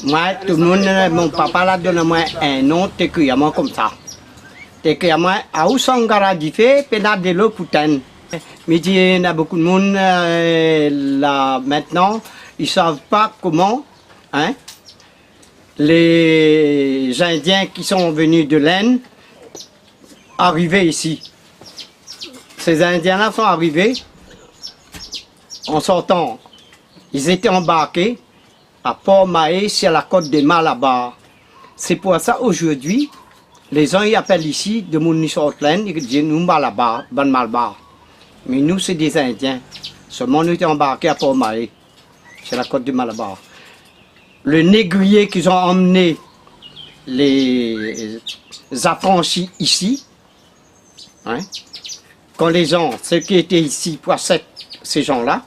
Moi, tout le monde, mon papa l'a donné moi un nom, técuyamment comme ça. Técuyamment, à où sont garadifé, pénal de l'eau poutaine. Mais il y a beaucoup de monde là maintenant, ils ne savent pas comment, hein, les Indiens qui sont venus de l'Inde arrivaient ici. Ces Indiens-là sont arrivés en sortant. Ils étaient embarqués à Port-Mahé sur la côte de Malabar. C'est pour ça aujourd'hui, les gens ils appellent ici de Mouni-Sortland, ils disent nous Malabar, Ban Malabar. Mais nous c'est des Indiens. Seulement nous étions embarqués à Port-Mahé, sur la côte de Malabar. Le négrier qu'ils ont emmené les affranchis ici, hein, quand les gens, ceux qui étaient ici, poissaient ces gens-là,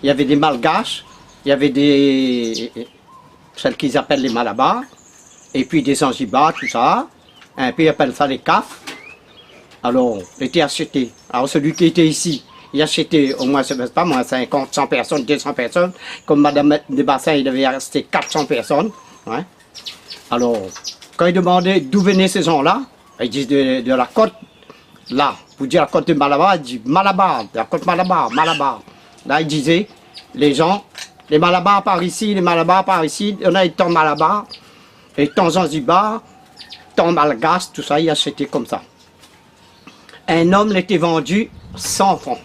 il y avait des Malgaches, il y avait des, celles qu'ils appellent les Malabars, et puis des Zanzibars, tout ça, et puis ils appellent ça les CAF. Alors, ils étaient achetés. Alors celui qui était ici, il achetait au moins, je ne sais pas moi, 50, 100 personnes, 200 personnes, comme Madame de Bassin, il devait rester 400 personnes. Ouais. Alors, quand ils demandaient d'où venaient ces gens-là, ils disent de la côte, là, pour dire la côte de Malabar, ils disent Malabar, de la côte Malabar, Malabar. Là, ils disaient, les gens, les Malabars par ici, les Malabars par ici, il y en a tant Malabar, et tant Zanzibar, tant Malgache, tout ça, ils achetaient comme ça. Un homme l'était vendu 100 francs,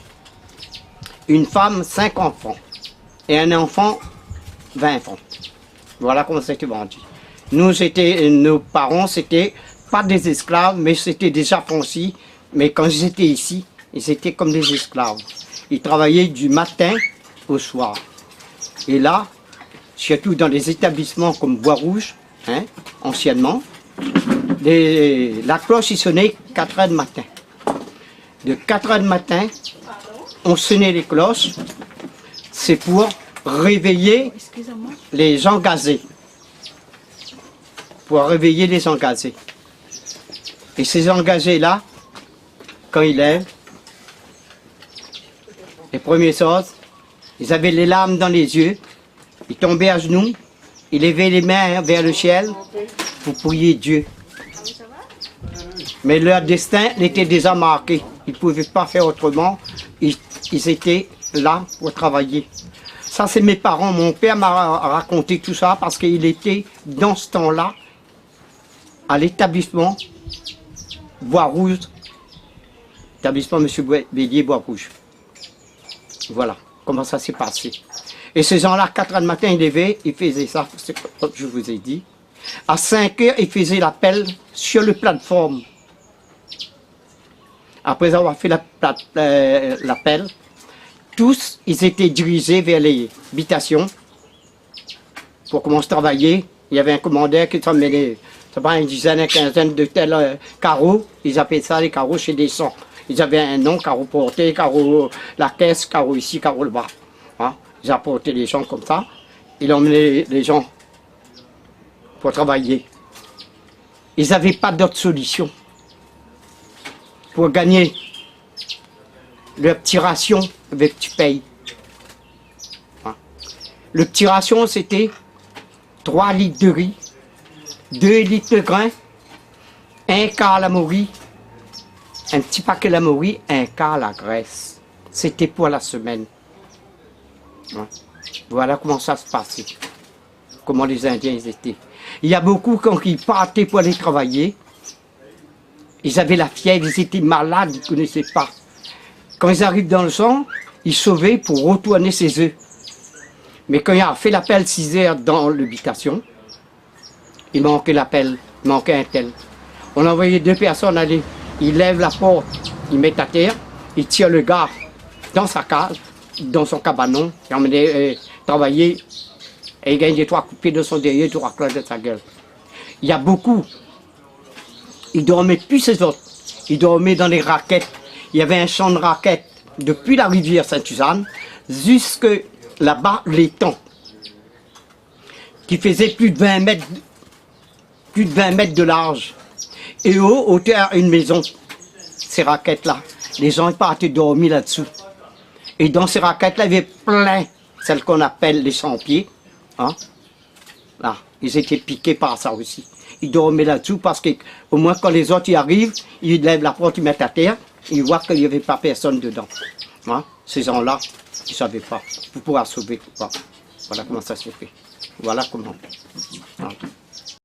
une femme 50 francs, et un enfant 20 francs. Voilà comment c'était vendu. Nous, nos parents, c'était pas des esclaves, mais c'était des affranchis. Mais quand ils étaient ici, ils étaient comme des esclaves. Ils travaillaient du matin au soir. Et là, surtout dans les établissements comme Bois-Rouge, hein, anciennement, la cloche y sonnait 4 heures du matin. De 4 heures du matin, on sonnait les cloches, c'est pour réveiller les gens gazés. Pour réveiller les engagés. Et ces engagés-là, quand ils lèvent, les premières choses, ils avaient les larmes dans les yeux, ils tombaient à genoux, ils levaient les mains vers le ciel pour prier Dieu. Mais leur destin était déjà marqué, ils ne pouvaient pas faire autrement, ils étaient là pour travailler. Ça c'est mes parents, mon père m'a raconté tout ça parce qu'il était dans ce temps-là, à l'établissement Bois-Rouge, établissement M. Bélier Bois-Rouge. Voilà comment ça s'est passé. Et ces gens-là, 4 heures du matin, ils levaient, ils faisaient ça, comme je vous ai dit. À 5 heures, ils faisaient l'appel sur le plateforme. Après avoir fait l'appel, tous, ils étaient dirigés vers les habitations pour commencer à travailler. Il y avait un commandeur qui s'emmenait, c'est pas une dizaine, une quinzaine de tels carreaux. Ils appelaient ça les carreaux chez des sons. Ils avaient un nom, carreau porté, carreau la caisse, carreau ici, carreau là-bas. Hein? Ils apportaient les gens comme ça. Ils emmenaient les gens pour travailler. Ils n'avaient pas d'autre solution pour gagner leur petit ration avec tu payes. Hein? Le petit ration, c'était 3 litres de riz, 2 litres de grains, 1 quart la morue, un petit paquet la morue, 1 quart la graisse. C'était pour la semaine. Hein? Voilà comment ça se passait. Comment les Indiens ils étaient. Il y a beaucoup quand ils partaient pour aller travailler, ils avaient la fièvre, ils étaient malades, ils ne connaissaient pas. Quand ils arrivent dans le champ, ils sauvaient pour retourner chez eux. Mais quand il a fait l'appel 6 heures dans l'habitation, il manquait l'appel, il manquait un tel. On envoyait 2 personnes aller, ils lèvent la porte, ils mettent à terre, ils tirent le gars dans sa case, dans son cabanon, ils emmenaient travailler, et il gagnait 3 coups de pied de son derrière, 3 claques de sa gueule. Il y a beaucoup, ils dormaient plus ces autres, ils dormaient dans les raquettes. Il y avait un champ de raquettes depuis la rivière Sainte-Suzanne jusque là-bas, l'étang, qui faisait plus de 20 mètres de large. Et au hauteur une maison, ces raquettes-là. Les gens partaient dormir là-dessous. Et dans ces raquettes-là, il y avait plein, celles qu'on appelle les sans-pieds. Hein? Là, ils étaient piqués par ça aussi. Ils dormaient là-dessous parce que au moins quand les autres y arrivent, ils lèvent la porte, ils mettent à terre, ils voient qu'il n'y avait pas personne dedans. Hein? Ces gens-là, ils ne savaient pas pour pouvoir sauver. Voilà comment ça s'est fait. Voilà comment. Voilà.